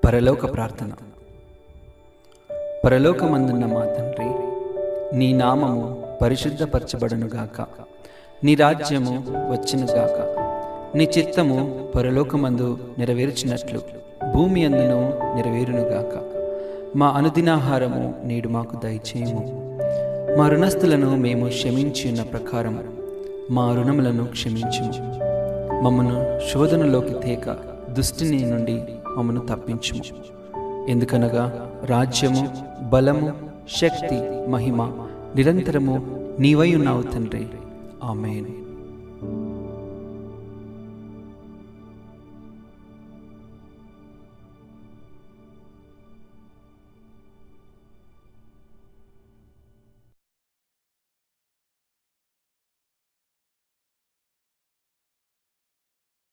పరలోక ప్రార్థన. పరలోకమందున్న మా తండ్రి, నీ నామము పరిశుద్ధపరచబడునుగాక. నీ రాజ్యము వచ్చునుగాక. నీ చిత్తము పరలోకమందు నెరవేర్చినట్లు భూమి అందును నెరవేరునుగాక. మా అనుదినాహారము నేడు మాకు దయచేయము. మా రుణస్థులను మేము క్షమించి ఉన్న ప్రకారం మా రుణములను క్షమించుము. మమ్మను శోధనలోకి తేక దుష్టుని నుండి మమ్మను తప్పించుము. ఎందుకనగా రాజ్యము, బలము, శక్తి, మహిమ నిరంతరము నీవై ఉన్నావు తండ్రి. ఆమేన్.